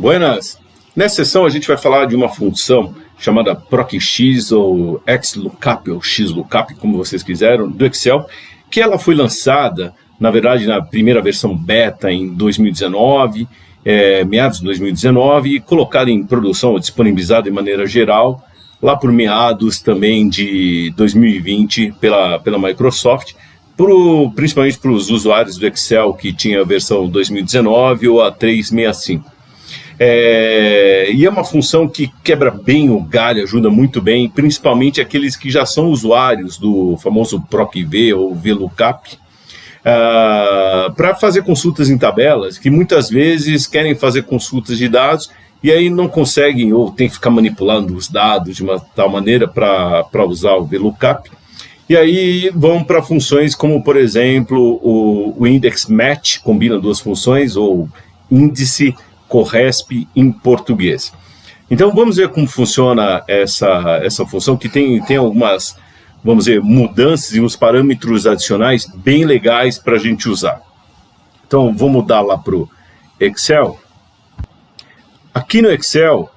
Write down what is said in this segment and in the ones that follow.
Buenas! Nessa sessão a gente vai falar de uma função chamada PROC-X ou XLOOKUP ou XLOOKUP, como vocês quiseram, do Excel, que ela foi lançada, na verdade, na primeira versão beta em 2019, meados de 2019, e colocada em produção, disponibilizada de maneira geral, lá por meados também de 2020 pela Microsoft, principalmente para os usuários do Excel que tinha a versão 2019 ou a 365. E é uma função que quebra bem o galho, ajuda muito bem, principalmente aqueles que já são usuários do famoso PROC-V ou VLOOKUP, para fazer consultas em tabelas, que muitas vezes querem fazer consultas de dados e aí não conseguem ou tem que ficar manipulando os dados de uma tal maneira para usar o VLOOKUP. E aí vão para funções como, por exemplo, o index match, combina duas funções, ou índice corresp em português. Então vamos ver como funciona essa função, que tem algumas, vamos dizer, mudanças e uns parâmetros adicionais bem legais para a gente usar. Então vou mudar lá para o Excel. Aqui no Excel,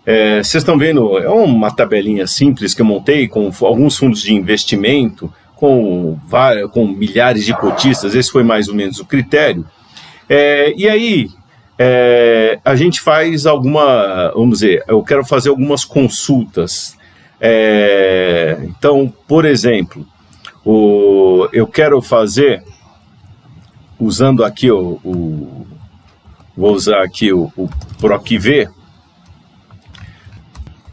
vocês estão vendo, é uma tabelinha simples que eu montei com alguns fundos de investimento, com milhares de cotistas, esse foi mais ou menos o critério. E aí, a gente faz vamos dizer, eu quero fazer algumas consultas. Então, por exemplo, eu quero fazer, usando aqui vou usar aqui o PROC-V.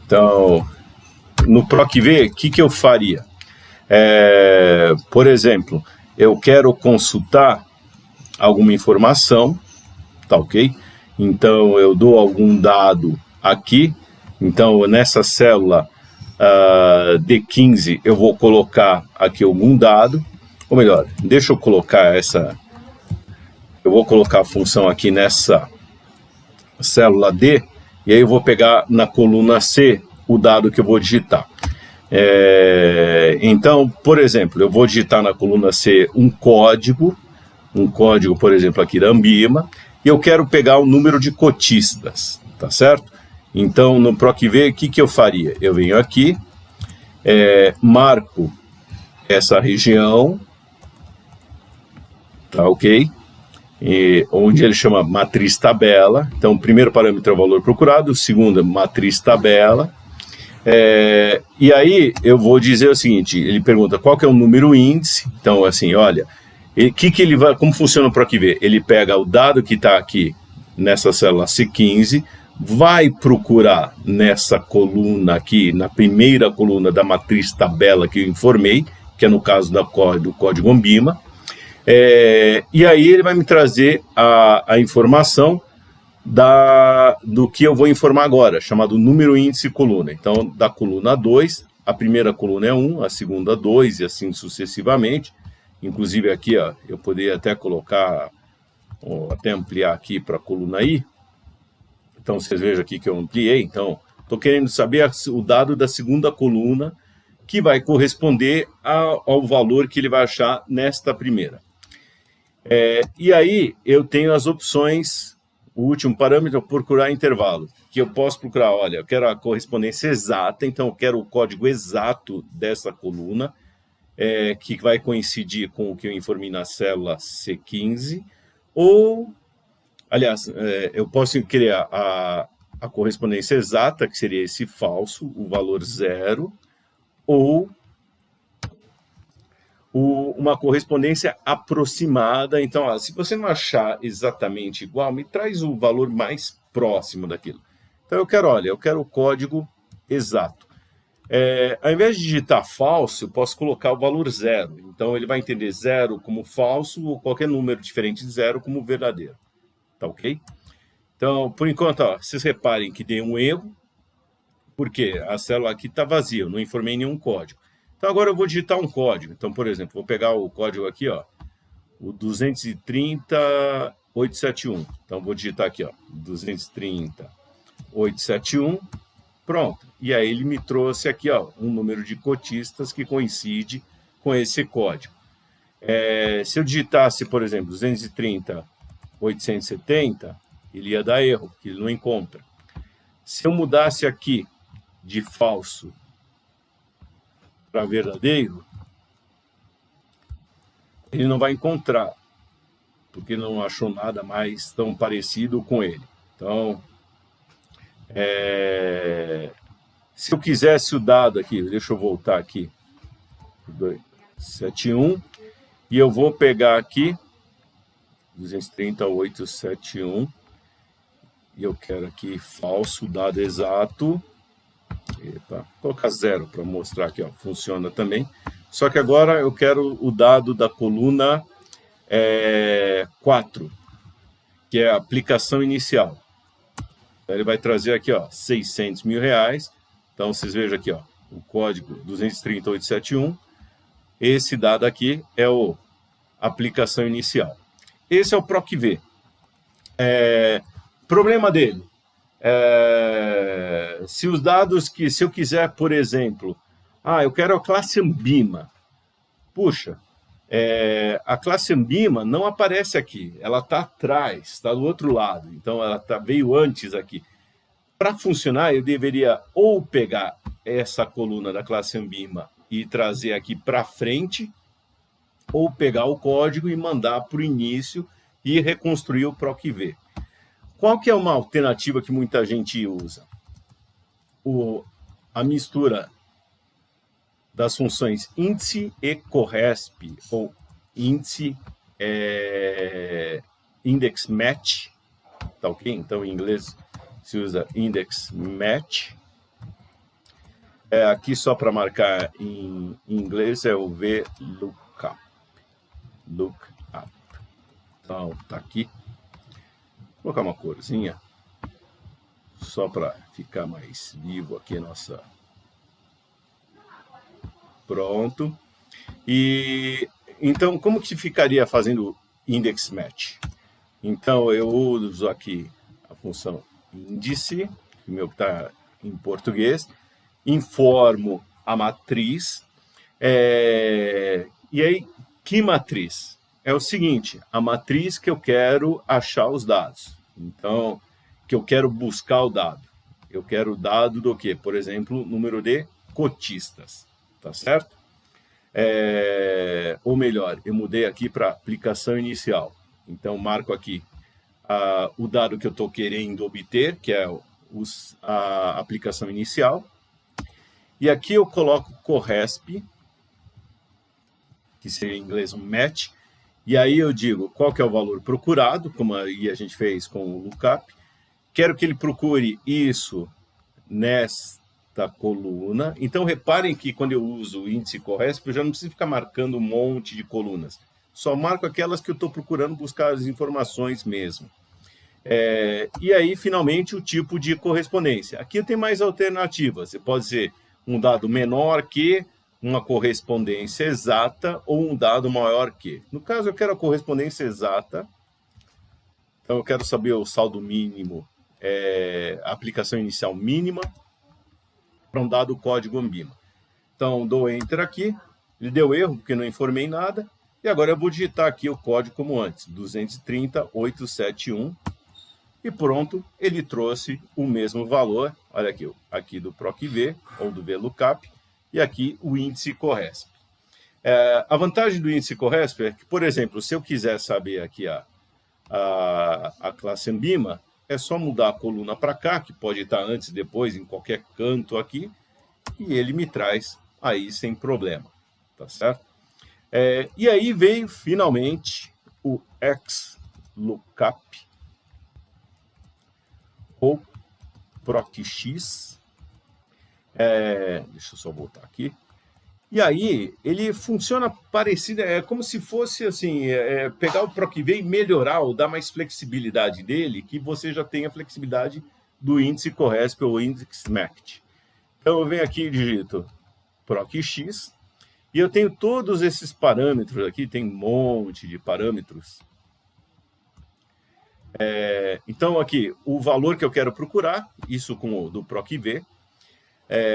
Então, no PROC-V, o que eu faria? Por exemplo, eu quero consultar alguma informação, tá ok? Então, eu dou algum dado aqui. Então, nessa célula D15, eu vou colocar aqui algum dado. Ou melhor, deixa eu colocar eu vou colocar a função aqui nessa célula D, e aí eu vou pegar na coluna C o dado que eu vou digitar. Então, por exemplo, eu vou digitar na coluna C um código, por exemplo, aqui da Ambima, e eu quero pegar o número de cotistas, tá certo? Então, no PROC-V, o que eu faria? Eu venho aqui, marco essa região, tá ok? Onde ele chama matriz tabela. Então, o primeiro parâmetro é o valor procurado, o segundo é matriz tabela. E aí eu vou dizer o seguinte, ele pergunta qual que é o número índice. Então, assim, olha, como funciona o PROC-V? Ele pega o dado que está aqui nessa célula C15, vai procurar nessa coluna aqui, na primeira coluna da matriz tabela que eu informei, que é no caso do código Ambima. E aí ele vai me trazer a informação do que eu vou informar agora, chamado número índice coluna. Então, da coluna 2, a primeira coluna é 1, a segunda 2 e assim sucessivamente. Inclusive aqui, ó, eu poderia até colocar, até ampliar aqui para a coluna I. Então, vocês vejam aqui que eu ampliei. Então, estou querendo saber o dado da segunda coluna, que vai corresponder ao valor que ele vai achar nesta primeira. E aí eu tenho as opções, o último parâmetro é procurar intervalo, que eu posso procurar, olha, eu quero a correspondência exata, então eu quero o código exato dessa coluna, que vai coincidir com o que eu informei na célula C15, ou, aliás, eu posso criar a correspondência exata, que seria esse falso, o valor 0, ou uma correspondência aproximada. Então, se você não achar exatamente igual, me traz o valor mais próximo daquilo. Então, eu quero o código exato. Ao invés de digitar falso, eu posso colocar o valor 0. Então, ele vai entender 0 como falso ou qualquer número diferente de 0 como verdadeiro. Tá ok? Então, por enquanto, vocês reparem que dei um erro, porque a célula aqui está vazia, eu não informei nenhum código. Então, agora eu vou digitar um código. Então, por exemplo, vou pegar o código aqui, ó, o 230.871. Então, vou digitar aqui, ó, 230.871. Pronto. E aí ele me trouxe aqui, ó, um número de cotistas que coincide com esse código. Se eu digitasse, por exemplo, 230.870, ele ia dar erro, que ele não encontra. Se eu mudasse aqui de falso para verdadeiro, ele não vai encontrar, porque não achou nada mais tão parecido com ele. Então, se eu quisesse o dado aqui, deixa eu voltar aqui, 271, e eu vou pegar aqui 230.871, e eu quero aqui falso, dado exato. Epa, vou colocar 0 para mostrar que funciona também. Só que agora eu quero o dado da coluna 4, que é a aplicação inicial. Ele vai trazer aqui, R$600 mil. Então, vocês vejam aqui, o código 230.871. Esse dado aqui é a aplicação inicial. Esse é o PROC-V. Problema dele. Se os dados se eu quiser, por exemplo, eu quero a classe Ambima. Puxa, a classe Ambima não aparece aqui, ela está atrás, está do outro lado, então ela veio antes aqui. Para funcionar, eu deveria ou pegar essa coluna da classe Ambima e trazer aqui para frente, ou pegar o código e mandar para o início e reconstruir o PROC-V. Qual que é uma alternativa que muita gente usa? A mistura das funções índice e corresp, ou índice index match, tá ok? Então, em inglês se usa index match. Aqui, só para marcar em inglês, é o VLOOKUP. Lookup. Então, tá aqui. Vou colocar uma corzinha, só para ficar mais vivo aqui nossa... Pronto. E então, como que ficaria fazendo index match? Então, eu uso aqui a função índice, que o meu está em português, informo a matriz. E aí, que matriz? É o seguinte, a matriz que eu quero achar os dados. Então, que eu quero buscar o dado. Eu quero o dado do quê? Por exemplo, número de cotistas. Tá certo? Ou melhor, eu mudei aqui para aplicação inicial. Então, marco aqui o dado que eu estou querendo obter, que é a aplicação inicial. E aqui eu coloco corresp, que seria em inglês um match. E aí eu digo qual que é o valor procurado, como aí a gente fez com o lookup. Quero que ele procure isso nesta coluna. Então, reparem que quando eu uso o índice corresp, eu já não preciso ficar marcando um monte de colunas. Só marco aquelas que eu estou procurando buscar as informações mesmo. E aí, finalmente, o tipo de correspondência. Aqui eu tenho mais alternativas. Você pode ser um dado menor que uma correspondência exata ou um dado maior que. No caso, eu quero a correspondência exata. Então, eu quero saber o saldo mínimo, a aplicação inicial mínima para um dado código Ambima. Então, dou Enter aqui. Ele deu erro, porque não informei nada. E agora eu vou digitar aqui o código como antes, 230.871. E pronto, ele trouxe o mesmo valor. Olha aqui, aqui do PROC-V, ou do VLOOKUP, e aqui o índice corresp. A vantagem do índice corresp é que, por exemplo, se eu quiser saber aqui a classe Ambima, é só mudar a coluna para cá, que pode estar antes e depois, em qualquer canto aqui, e ele me traz aí sem problema, tá certo? E aí veio, finalmente, o XLOOKUP, ou PROC-X. Deixa eu só voltar aqui. E aí, ele funciona parecido, é como se fosse assim, pegar o PROC-V e melhorar ou dar mais flexibilidade dele, que você já tem a flexibilidade do índice corresp ou index match. Então, eu venho aqui e digito PROC-X, e eu tenho todos esses parâmetros aqui, tem um monte de parâmetros. Então, aqui, o valor que eu quero procurar, isso com o do PROC-V,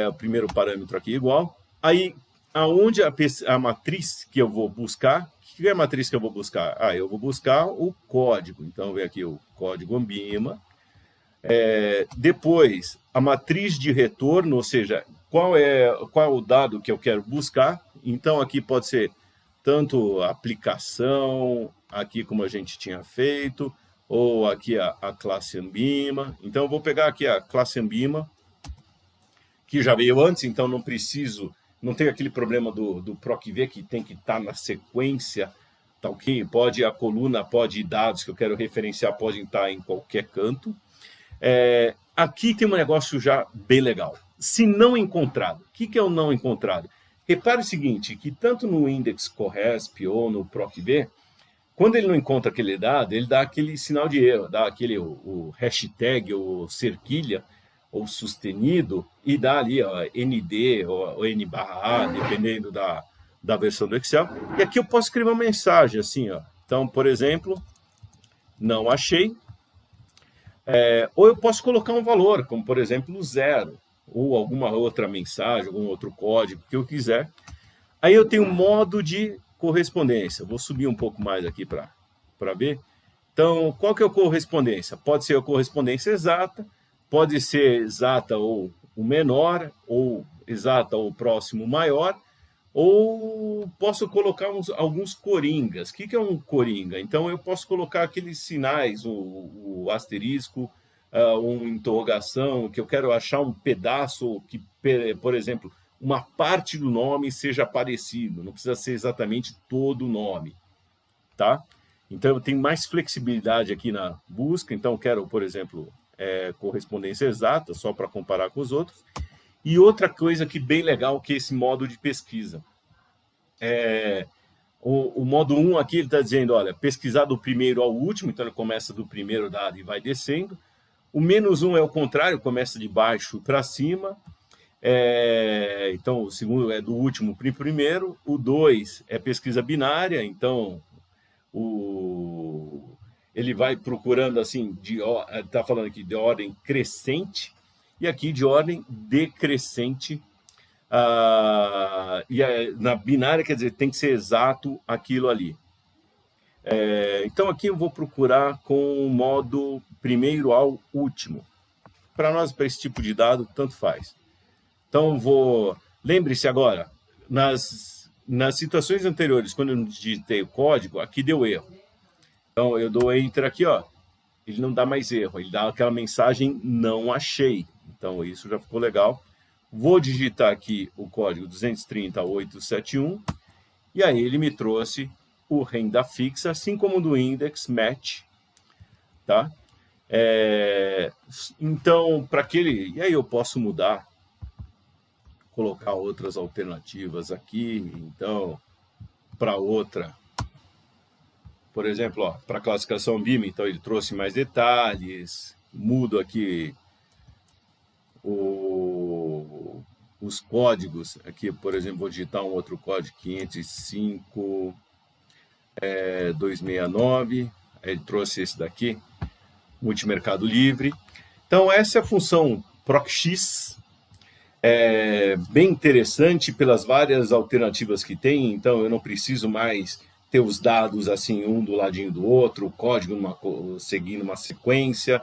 o primeiro parâmetro aqui igual. Aí, aonde a matriz que eu vou buscar, que é a matriz que eu vou buscar? Eu vou buscar o código. Então, vem aqui o código ANBIMA. Depois, a matriz de retorno, ou seja, qual é o dado que eu quero buscar. Então, aqui pode ser tanto a aplicação, aqui como a gente tinha feito, ou aqui a classe ANBIMA. Então, eu vou pegar aqui a classe ANBIMA, que já veio antes, então não tem aquele problema do PROC-V que tem que estar na sequência, tá ok? A coluna, pode dados que eu quero referenciar, podem estar em qualquer canto. Aqui tem um negócio já bem legal. Se não encontrado, o que é o não encontrado? Repare o seguinte, que tanto no index CORRESP ou no PROC-V, quando ele não encontra aquele dado, ele dá aquele sinal de erro, dá o hashtag ou cerquilha, ou sustenido, e dá ali ND ou N/A, dependendo da versão do Excel. E aqui eu posso escrever uma mensagem assim, Então, por exemplo, não achei. Ou eu posso colocar um valor, como por exemplo 0, ou alguma outra mensagem, algum outro código que eu quiser. Aí eu tenho um modo de correspondência. Vou subir um pouco mais aqui para ver. Então, qual que é a correspondência? Pode ser a correspondência exata, pode ser exata ou o menor, ou exata ou próximo maior, ou posso colocar alguns coringas. O que é um coringa? Então, eu posso colocar aqueles sinais, o asterisco, uma interrogação, que eu quero achar um pedaço que, por exemplo, uma parte do nome seja parecido, não precisa ser exatamente todo o nome, tá? Então, eu tenho mais flexibilidade aqui na busca, então quero, por exemplo, correspondência exata, só para comparar com os outros. E outra coisa que bem legal, que é esse modo de pesquisa. O modo 1 aqui, ele está dizendo, olha, pesquisar do primeiro ao último, então ele começa do primeiro dado e vai descendo. O -1 é o contrário, começa de baixo para cima. Então, o segundo é do último para o primeiro. O 2 é pesquisa binária, então ele vai procurando assim, está falando aqui de ordem crescente, e aqui de ordem decrescente. Na binária, quer dizer, tem que ser exato aquilo ali. Então, aqui eu vou procurar com o modo primeiro ao último. Para nós, para esse tipo de dado, tanto faz. Então, lembre-se agora, nas situações anteriores, quando eu digitei o código, aqui deu erro. Então, eu dou Enter aqui, ele não dá mais erro, ele dá aquela mensagem não achei. Então, isso já ficou legal. Vou digitar aqui o código 230.871, e aí ele me trouxe o renda fixa, assim como do index match, tá? Então, para aquele... E aí eu posso mudar, colocar outras alternativas aqui, então, para outra... Por exemplo, para a classificação BIM, então ele trouxe mais detalhes, mudo aqui os códigos, aqui, por exemplo, vou digitar um outro código, 505.269, ele trouxe esse daqui, Multimercado Livre. Então, essa é a função PROC-X, bem interessante pelas várias alternativas que tem, então eu não preciso mais ter os dados assim, um do ladinho do outro, o código seguindo uma sequência,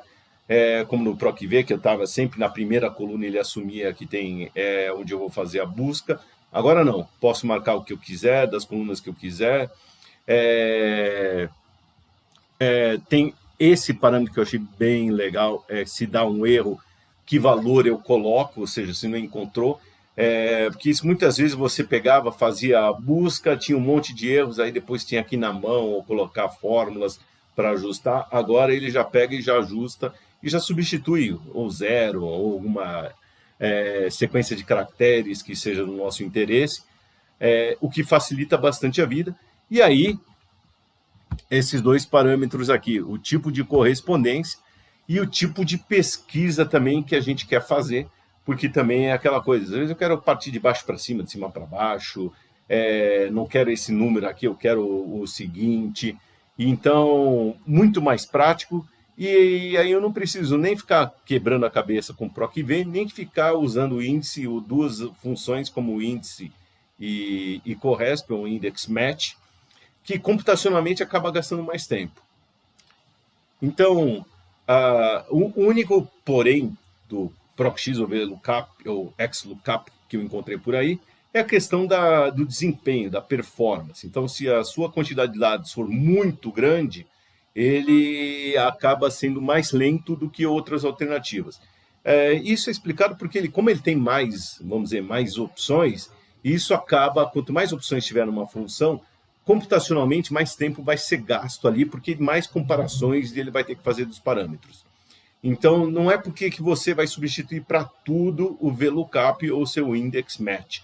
como no PROC-V, que eu estava sempre na primeira coluna, ele assumia que tem onde eu vou fazer a busca. Agora não, posso marcar o que eu quiser, das colunas que eu quiser. Tem esse parâmetro que eu achei bem legal, se dá um erro, que valor eu coloco, ou seja, se não encontrou. Porque isso, muitas vezes você pegava, fazia a busca, tinha um monte de erros, aí depois tinha aqui na mão, ou colocar fórmulas para ajustar. Agora ele já pega e já ajusta, e já substitui ou 0, ou alguma sequência de caracteres que seja do nosso interesse, o que facilita bastante a vida. E aí, esses dois parâmetros aqui, o tipo de correspondência e o tipo de pesquisa também que a gente quer fazer, porque também é aquela coisa, às vezes eu quero partir de baixo para cima, de cima para baixo, não quero esse número aqui, eu quero o seguinte. Então, muito mais prático, e aí eu não preciso nem ficar quebrando a cabeça com PROC-V, nem ficar usando o índice, ou duas funções como o índice e CORRESP, ou index match, que computacionalmente acaba gastando mais tempo. Então, o único porém do PROC-X ou VLOOKUP ou XLOOKUP que eu encontrei por aí é a questão do desempenho, da performance. Então, se a sua quantidade de dados for muito grande, ele acaba sendo mais lento do que outras alternativas. Isso é explicado porque como ele tem mais, vamos dizer, mais opções, isso acaba, quanto mais opções tiver numa função, computacionalmente mais tempo vai ser gasto ali, porque mais comparações ele vai ter que fazer dos parâmetros. Então, não é porque que você vai substituir para tudo o VLOOKUP ou seu index match.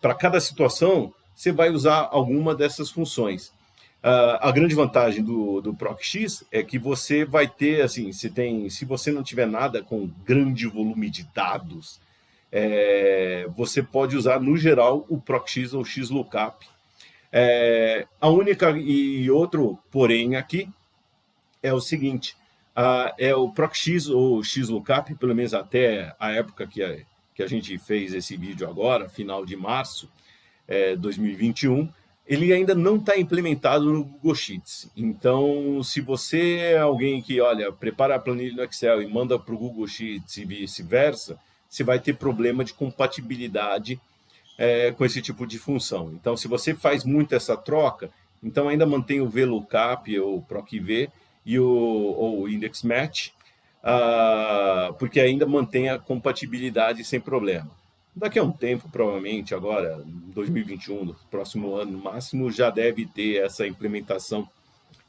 Para cada situação, você vai usar alguma dessas funções. A grande vantagem do PROC-X é que você vai ter, assim, se você não tiver nada com grande volume de dados, você pode usar, no geral, o PROC-X ou XLOOKUP. A única e outro porém aqui é o seguinte, o PROC-X ou XLOOKUP, pelo menos até a época que a gente fez esse vídeo agora, final de março de 2021, ele ainda não está implementado no Google Sheets. Então, se você é alguém que, prepara a planilha no Excel e manda para o Google Sheets e vice-versa, você vai ter problema de compatibilidade com esse tipo de função. Então, se você faz muito essa troca, então ainda mantém o VLOOKUP ou PROC-V ou Index Match, porque ainda mantém a compatibilidade sem problema. Daqui a um tempo, provavelmente, agora, 2021, no próximo ano, no máximo, já deve ter essa implementação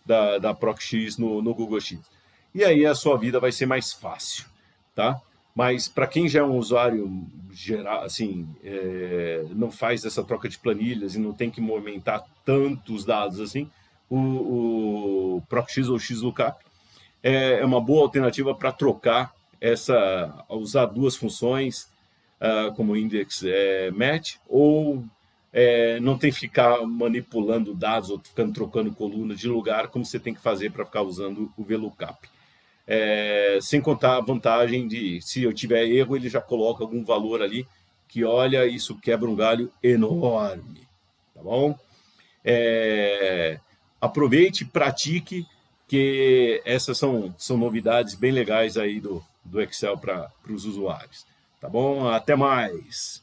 da PROC-X no Google Sheets. E aí a sua vida vai ser mais fácil, tá? Mas para quem já é um usuário geral, assim, não faz essa troca de planilhas e não tem que movimentar tantos dados assim, o PROC-X ou XLOOKUP é uma boa alternativa para trocar usar duas funções como index match, ou não tem que ficar manipulando dados ou ficando trocando colunas de lugar, como você tem que fazer para ficar usando o VLOOKUP. Sem contar a vantagem de, se eu tiver erro, ele já coloca algum valor ali, que olha, isso quebra um galho enorme, tá bom? Aproveite, pratique, que essas são novidades bem legais aí do Excel para os usuários, tá bom? Até mais!